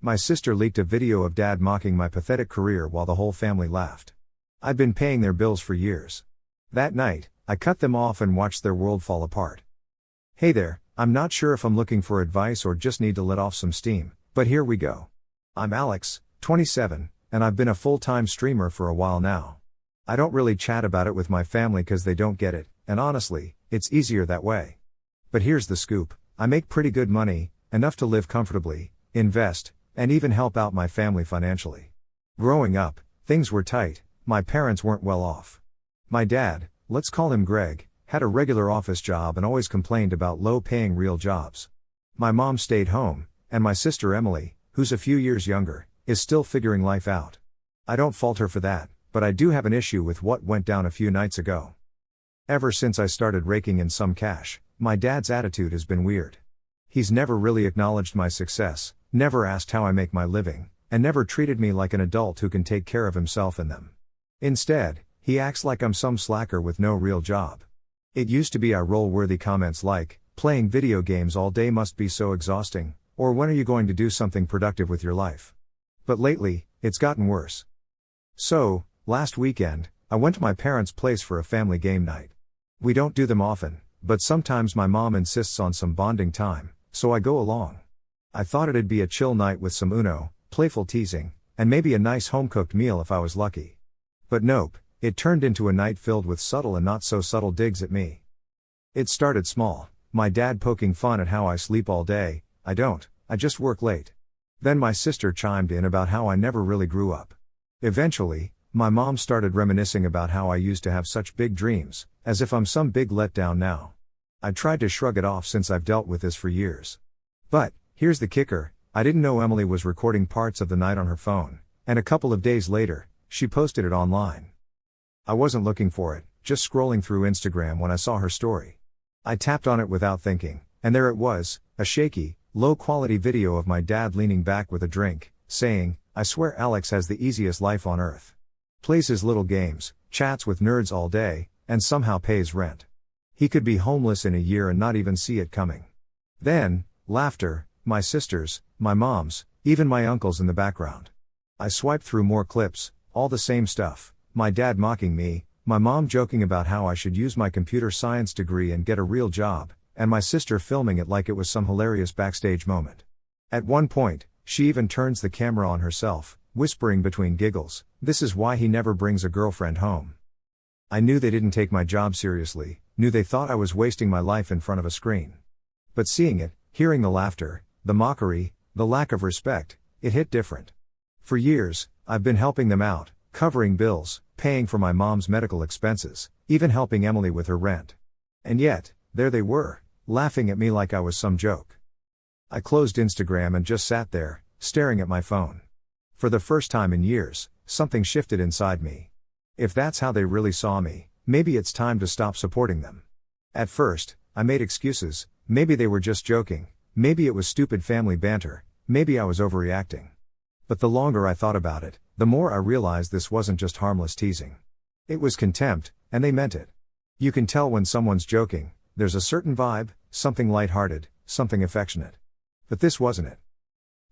My sister leaked a video of Dad mocking my pathetic career while the whole family laughed. I'd been paying their bills for years. That night, I cut them off and watched their world fall apart. Hey there, I'm not sure if I'm looking for advice or just need to let off some steam, but here we go. I'm Alex, 27, and I've been a full-time streamer for a while now. I don't really chat about it with my family because they don't get it, and honestly, it's easier that way. But here's the scoop: I make pretty good money, enough to live comfortably, invest, and even help out my family financially. Growing up, things were tight. My parents weren't well off. My dad, let's call him Greg, had a regular office job and always complained about low-paying real jobs. My mom stayed home, and my sister Emily, who's a few years younger, is still figuring life out. I don't fault her for that, but I do have an issue with what went down a few nights ago. Ever since I started raking in some cash, my dad's attitude has been weird. He's never really acknowledged my success, never asked how I make my living, and never treated me like an adult who can take care of himself and them. Instead, he acts like I'm some slacker with no real job. It used to be I roll-worthy comments like, "Playing video games all day must be so exhausting," or "When are you going to do something productive with your life?" But lately, it's gotten worse. So, last weekend, I went to my parents' place for a family game night. We don't do them often, but sometimes my mom insists on some bonding time, so I go along. I thought it'd be a chill night with some Uno, playful teasing, and maybe a nice home-cooked meal if I was lucky. But nope, it turned into a night filled with subtle and not so subtle digs at me. It started small, my dad poking fun at how I sleep all day. I just work late. Then my sister chimed in about how I never really grew up. Eventually, my mom started reminiscing about how I used to have such big dreams, as if I'm some big letdown now. I tried to shrug it off since I've dealt with this for years. But, here's the kicker: I didn't know Emily was recording parts of the night on her phone, and a couple of days later, she posted it online. I wasn't looking for it, just scrolling through Instagram when I saw her story. I tapped on it without thinking, and there it was, a shaky, low-quality video of my dad leaning back with a drink, saying, "I swear Alex has the easiest life on earth. Plays his little games, chats with nerds all day, and somehow pays rent. He could be homeless in a year and not even see it coming." Then, laughter, my sisters, my mom's, even my uncle's in the background. I swiped through more clips, all the same stuff: my dad mocking me, my mom joking about how I should use my computer science degree and get a real job, and my sister filming it like it was some hilarious backstage moment. At one point, she even turns the camera on herself, whispering between giggles, "This is why he never brings a girlfriend home." I knew they didn't take my job seriously, knew they thought I was wasting my life in front of a screen. But seeing it, hearing the laughter, the mockery, the lack of respect, it hit different. For years, I've been helping them out, covering bills, paying for my mom's medical expenses, even helping Emily with her rent. And yet, there they were, laughing at me like I was some joke. I closed Instagram and just sat there, staring at my phone. For the first time in years, something shifted inside me. If that's how they really saw me, maybe it's time to stop supporting them. At first, I made excuses: maybe they were just joking, maybe it was stupid family banter, maybe I was overreacting. But the longer I thought about it, the more I realized this wasn't just harmless teasing. It was contempt, and they meant it. You can tell when someone's joking, there's a certain vibe, something lighthearted, something affectionate. But this wasn't it.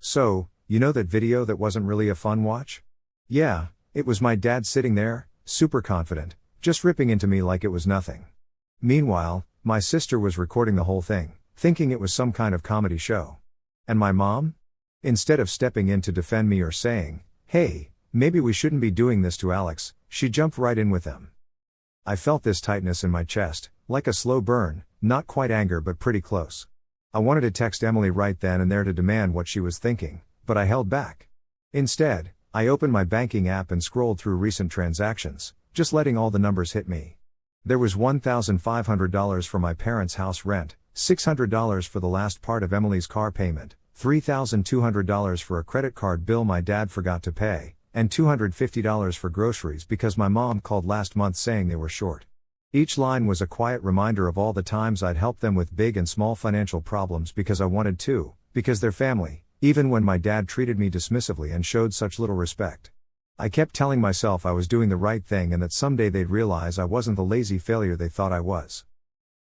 So, you know that video that wasn't really a fun watch? Yeah, it was my dad sitting there, super confident, just ripping into me like it was nothing. Meanwhile, my sister was recording the whole thing, thinking it was some kind of comedy show. And my mom? Instead of stepping in to defend me or saying, "Hey, maybe we shouldn't be doing this to Alex," she jumped right in with them. I felt this tightness in my chest, like a slow burn, not quite anger but pretty close. I wanted to text Emily right then and there to demand what she was thinking, but I held back. Instead, I opened my banking app and scrolled through recent transactions, just letting all the numbers hit me. There was $1,500 for my parents' house rent, $600 for the last part of Emily's car payment, $3,200 for a credit card bill my dad forgot to pay, and $250 for groceries because my mom called last month saying they were short. Each line was a quiet reminder of all the times I'd helped them with big and small financial problems because I wanted to, because they're family, even when my dad treated me dismissively and showed such little respect. I kept telling myself I was doing the right thing and that someday they'd realize I wasn't the lazy failure they thought I was.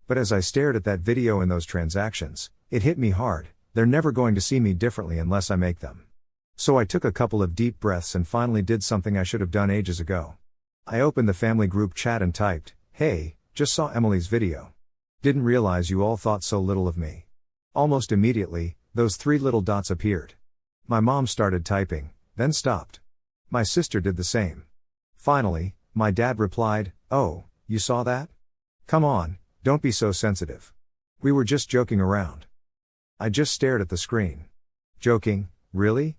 But as I stared at that video and those transactions, it hit me hard: they're never going to see me differently unless I make them. So I took a couple of deep breaths and finally did something I should have done ages ago. I opened the family group chat and typed, "Hey, just saw Emily's video. Didn't realize you all thought so little of me." Almost immediately, those 3 little dots appeared. My mom started typing, then stopped. My sister did the same. Finally, my dad replied, "Oh, you saw that? Come on, don't be so sensitive. We were just joking around." I just stared at the screen. Joking, really?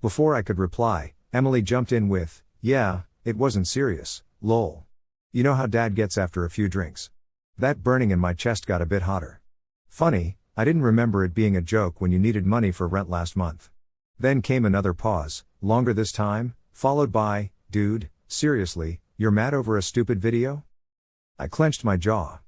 Before I could reply, Emily jumped in with, "Yeah, it wasn't serious, lol. You know how dad gets after a few drinks." That burning in my chest got a bit hotter. Funny, I didn't remember it being a joke when you needed money for rent last month. Then came another pause, longer this time, followed by, "Dude, seriously, you're mad over a stupid video?" I clenched my jaw.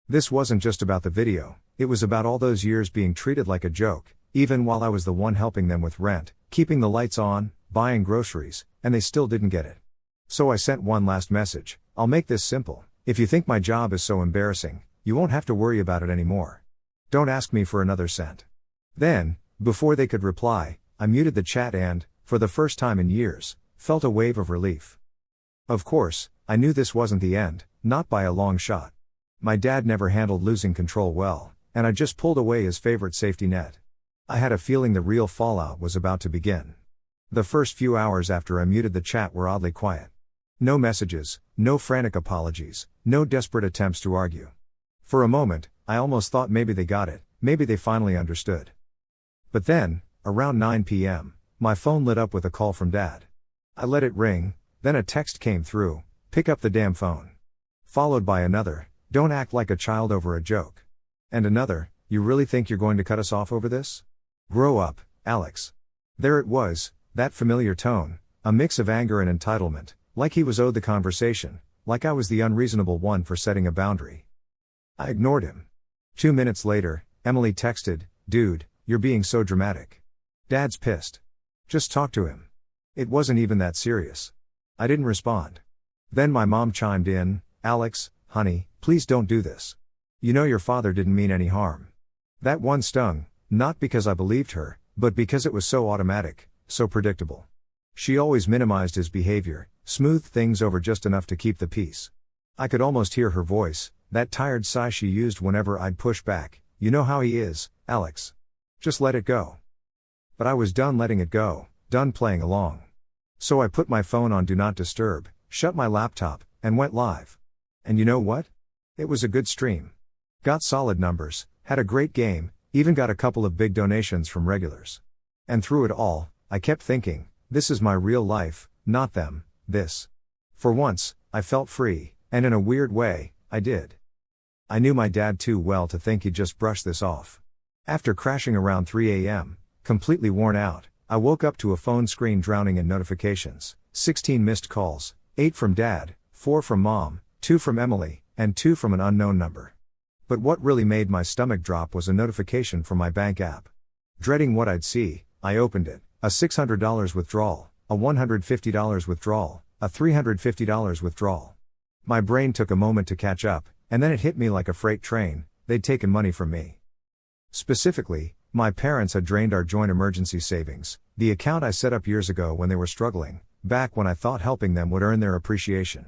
This wasn't just about the video, it was about all those years being treated like a joke, even while I was the one helping them with rent, keeping the lights on, buying groceries, and they still didn't get it. So I sent one last message: "I'll make this simple. If you think my job is so embarrassing, you won't have to worry about it anymore. Don't ask me for another cent." Then, before they could reply, I muted the chat and, for the first time in years, felt a wave of relief. Of course, I knew this wasn't the end, not by a long shot. My dad never handled losing control well, and I just pulled away his favorite safety net. I had a feeling the real fallout was about to begin. The first few hours after I muted the chat were oddly quiet. No messages, no frantic apologies, no desperate attempts to argue. For a moment, I almost thought maybe they got it, maybe they finally understood. But then, around 9 p.m., my phone lit up with a call from Dad. I let it ring, then a text came through, "Pick up the damn phone." Followed by another, "Don't act like a child over a joke." And another, "You really think you're going to cut us off over this? Grow up, Alex." There it was, that familiar tone, a mix of anger and entitlement, like he was owed the conversation, like I was the unreasonable one for setting a boundary. I ignored him. 2 minutes later, Emily texted, "Dude, you're being so dramatic. Dad's pissed. Just talk to him. It wasn't even that serious." I didn't respond. Then my mom chimed in, "Alex, honey, please don't do this. You know your father didn't mean any harm." That one stung, not because I believed her, but because it was so automatic, so predictable. She always minimized his behavior, smoothed things over just enough to keep the peace. I could almost hear her voice, that tired sigh she used whenever I'd push back. "You know how he is, Alex. Just let it go." But I was done letting it go, done playing along. So I put my phone on Do Not Disturb, shut my laptop, and went live. And you know what? It was a good stream. Got solid numbers, had a great game, even got a couple of big donations from regulars. And through it all, I kept thinking, this is my real life, not them, this. For once, I felt free, and in a weird way, I did. I knew my dad too well to think he'd just brush this off. After crashing around 3 a.m., completely worn out, I woke up to a phone screen drowning in notifications, 16 missed calls, 8 from Dad, 4 from Mom, 2 from Emily, and 2 from an unknown number. But what really made my stomach drop was a notification from my bank app. Dreading what I'd see, I opened it. A $600 withdrawal, a $150 withdrawal, a $350 withdrawal. My brain took a moment to catch up, and then it hit me like a freight train: they'd taken money from me. Specifically, my parents had drained our joint emergency savings, the account I set up years ago when they were struggling, back when I thought helping them would earn their appreciation.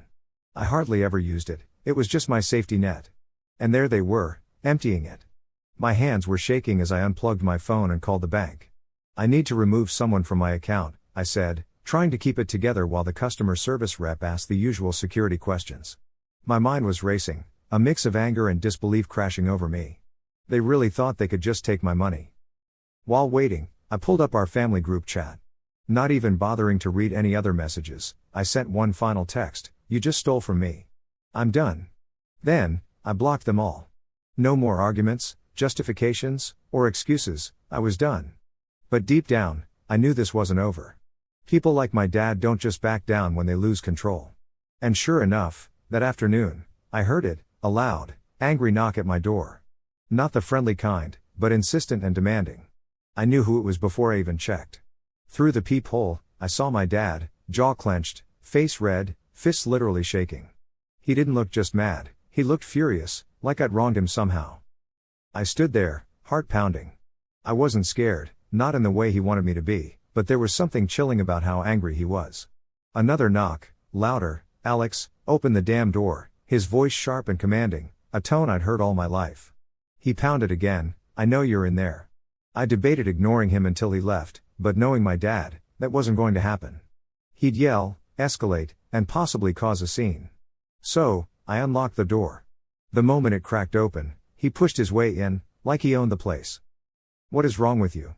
I hardly ever used it, it was just my safety net. And there they were, emptying it. My hands were shaking as I unplugged my phone and called the bank. "I need to remove someone from my account," I said, trying to keep it together while the customer service rep asked the usual security questions. My mind was racing, a mix of anger and disbelief crashing over me. They really thought they could just take my money. While waiting, I pulled up our family group chat. Not even bothering to read any other messages, I sent one final text: "You just stole from me. I'm done." Then, I blocked them all. No more arguments, justifications, or excuses, I was done. But deep down, I knew this wasn't over. People like my dad don't just back down when they lose control. And sure enough, that afternoon, I heard it, a loud, angry knock at my door. Not the friendly kind, but insistent and demanding. I knew who it was before I even checked. Through the peephole, I saw my dad, jaw clenched, face red, fists literally shaking. He didn't look just mad, he looked furious, like I'd wronged him somehow. I stood there, heart pounding. I wasn't scared, not in the way he wanted me to be, but there was something chilling about how angry he was. Another knock, louder. "Alex, open the damn door," his voice sharp and commanding, a tone I'd heard all my life. He pounded again. "I know you're in there." I debated ignoring him until he left, but knowing my dad, that wasn't going to happen. He'd yell, escalate, and possibly cause a scene. So, I unlocked the door. The moment it cracked open, he pushed his way in, like he owned the place. "What is wrong with you?"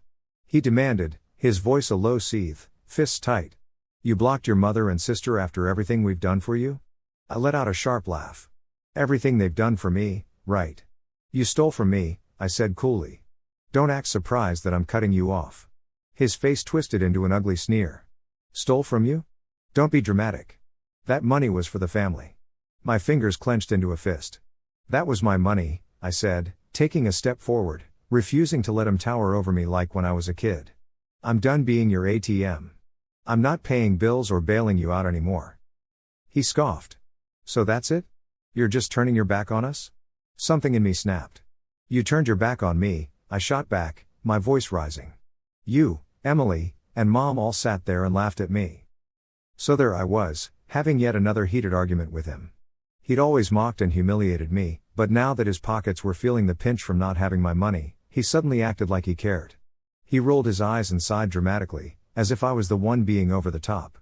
he demanded, his voice a low seethe, fists tight. "You blocked your mother and sister after everything we've done for you?" I let out a sharp laugh. "Everything they've done for me, right? You stole from me," I said coolly. "Don't act surprised that I'm cutting you off." His face twisted into an ugly sneer. "Stole from you? Don't be dramatic. That money was for the family." My fingers clenched into a fist. "That was my money," I said, taking a step forward, refusing to let him tower over me like when I was a kid. "I'm done being your ATM. I'm not paying bills or bailing you out anymore." He scoffed. "So that's it? You're just turning your back on us?" Something in me snapped. "You turned your back on me," I shot back, my voice rising. "You, Emily, and Mom all sat there and laughed at me." So there I was, having yet another heated argument with him. He'd always mocked and humiliated me, but now that his pockets were feeling the pinch from not having my money, he suddenly acted like he cared. He rolled his eyes and sighed dramatically, as if I was the one being over the top.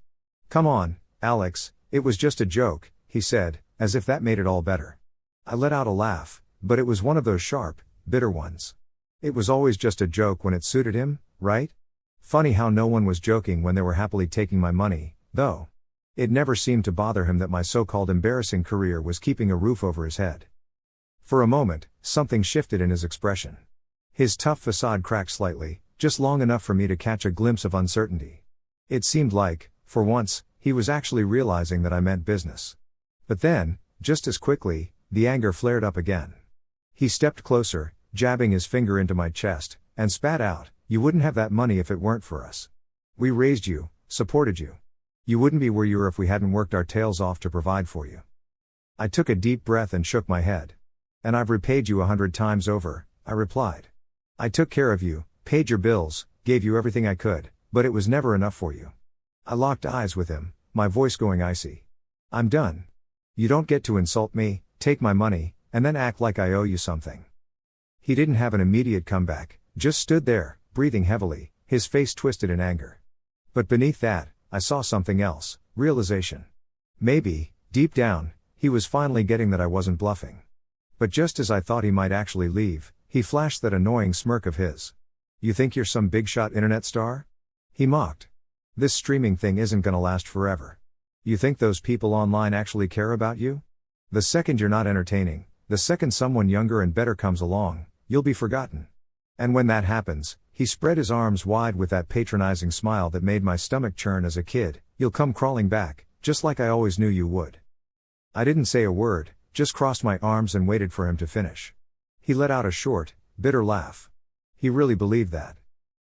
"Come on, Alex, it was just a joke," he said, as if that made it all better. I let out a laugh, but it was one of those sharp, bitter ones. It was always just a joke when it suited him, right? Funny how no one was joking when they were happily taking my money, though. It never seemed to bother him that my so-called embarrassing career was keeping a roof over his head. For a moment, something shifted in his expression. His tough facade cracked slightly, just long enough for me to catch a glimpse of uncertainty. It seemed like, for once, he was actually realizing that I meant business. But then, just as quickly, the anger flared up again. He stepped closer, jabbing his finger into my chest, and spat out, "You wouldn't have that money if it weren't for us. We raised you, supported you. You wouldn't be where you are if we hadn't worked our tails off to provide for you." I took a deep breath and shook my head. "And I've repaid you 100 times over," I replied. "I took care of you, paid your bills, gave you everything I could, but it was never enough for you." I locked eyes with him, my voice going icy. "I'm done. You don't get to insult me, take my money, and then act like I owe you something." He didn't have an immediate comeback, just stood there, breathing heavily, his face twisted in anger. But beneath that, I saw something else, realization. Maybe, deep down, he was finally getting that I wasn't bluffing. But just as I thought he might actually leave, he flashed that annoying smirk of his. "You think you're some big-shot internet star?" he mocked. "This streaming thing isn't gonna last forever. You think those people online actually care about you? The second you're not entertaining, the second someone younger and better comes along, you'll be forgotten. And when that happens," he spread his arms wide with that patronizing smile that made my stomach churn as a kid, "you'll come crawling back, just like I always knew you would." I didn't say a word, just crossed my arms and waited for him to finish. He let out a short, bitter laugh. He really believed that.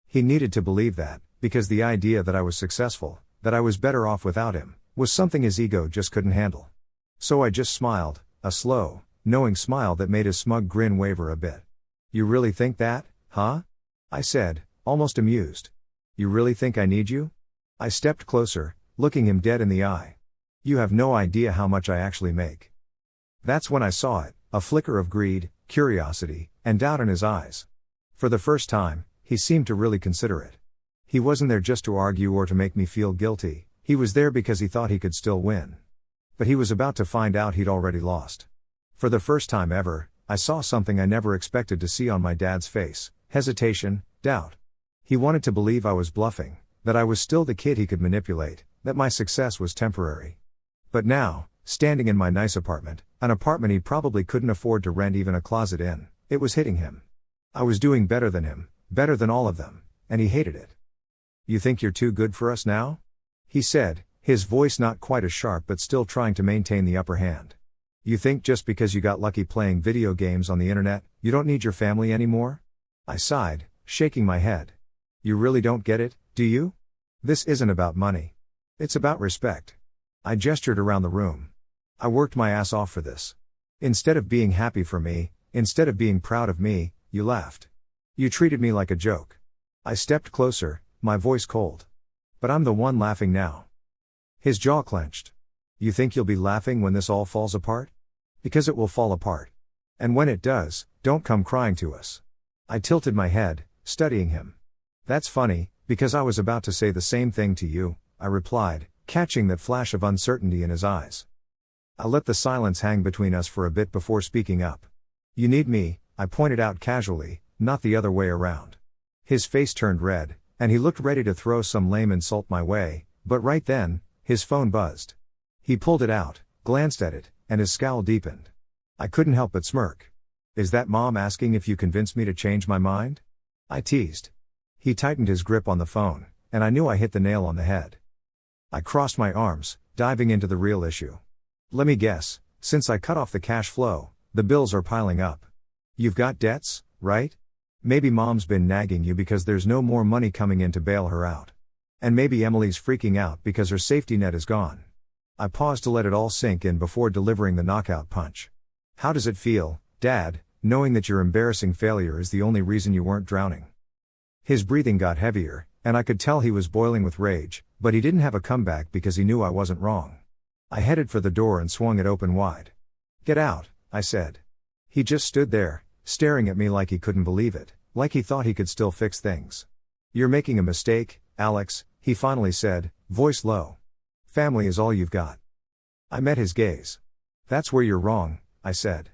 He needed to believe that, because the idea that I was successful, that I was better off without him, was something his ego just couldn't handle. So I just smiled, a slow, knowing smile that made his smug grin waver a bit. "You really think that, huh?" I said, almost amused. "You really think I need you?" I stepped closer, looking him dead in the eye. "You have no idea how much I actually make." That's when I saw it, a flicker of greed, curiosity, and doubt in his eyes. For the first time, he seemed to really consider it. He wasn't there just to argue or to make me feel guilty, he was there because he thought he could still win. But he was about to find out he'd already lost. For the first time ever, I saw something I never expected to see on my dad's face: hesitation, doubt. He wanted to believe I was bluffing, that I was still the kid he could manipulate, that my success was temporary. But now, standing in my nice apartment, an apartment he probably couldn't afford to rent even a closet in, it was hitting him. I was doing better than him, better than all of them, and he hated it. "You think you're too good for us now?" he said, his voice not quite as sharp but still trying to maintain the upper hand. "You think just because you got lucky playing video games on the internet, you don't need your family anymore?" I sighed, shaking my head. "You really don't get it, do you? This isn't about money. It's about respect." I gestured around the room. "I worked my ass off for this. Instead of being happy for me, instead of being proud of me, you laughed. You treated me like a joke." I stepped closer, my voice cold. But I'm the one laughing now. His jaw clenched. You think you'll be laughing when this all falls apart? Because it will fall apart. And when it does, don't come crying to us. I tilted my head, studying him. That's funny, because I was about to say the same thing to you, I replied, catching that flash of uncertainty in his eyes. I let the silence hang between us for a bit before speaking up. You need me, I pointed out casually, not the other way around. His face turned red, and he looked ready to throw some lame insult my way, but right then, his phone buzzed. He pulled it out, glanced at it, and his scowl deepened. I couldn't help but smirk. Is that Mom asking if you convinced me to change my mind? I teased. He tightened his grip on the phone, and I knew I hit the nail on the head. I crossed my arms, diving into the real issue. Let me guess, since I cut off the cash flow, the bills are piling up. You've got debts, right? Maybe Mom's been nagging you because there's no more money coming in to bail her out. And maybe Emily's freaking out because her safety net is gone. I paused to let it all sink in before delivering the knockout punch. How does it feel, Dad, knowing that your embarrassing failure is the only reason you weren't drowning? His breathing got heavier, and I could tell he was boiling with rage, but he didn't have a comeback because he knew I wasn't wrong. I headed for the door and swung it open wide. Get out, I said. He just stood there, staring at me like he couldn't believe it, like he thought he could still fix things. You're making a mistake, Alex, he finally said, voice low. Family is all you've got. I met his gaze. That's where you're wrong, I said.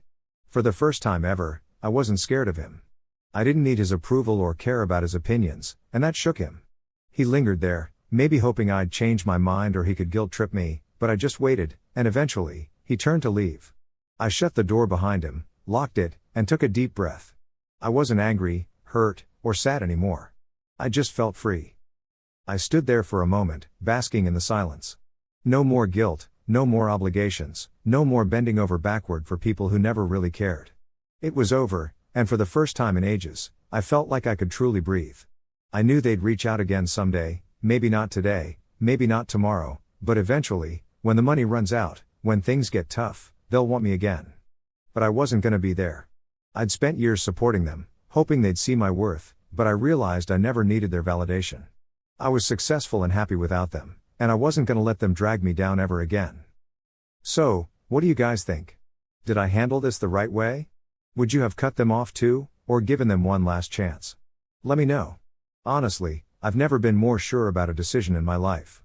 For the first time ever, I wasn't scared of him. I didn't need his approval or care about his opinions, and that shook him. He lingered there, maybe hoping I'd change my mind or he could guilt-trip me, but I just waited, and eventually, he turned to leave. I shut the door behind him, locked it, and took a deep breath. I wasn't angry, hurt, or sad anymore. I just felt free. I stood there for a moment, basking in the silence. No more guilt, no more obligations, no more bending over backward for people who never really cared. It was over, and for the first time in ages, I felt like I could truly breathe. I knew they'd reach out again someday, maybe not today, maybe not tomorrow, but eventually, when the money runs out, when things get tough, they'll want me again. But I wasn't gonna be there. I'd spent years supporting them, hoping they'd see my worth, but I realized I never needed their validation. I was successful and happy without them, and I wasn't gonna let them drag me down ever again. So, what do you guys think? Did I handle this the right way? Would you have cut them off too, or given them one last chance? Let me know. Honestly, I've never been more sure about a decision in my life.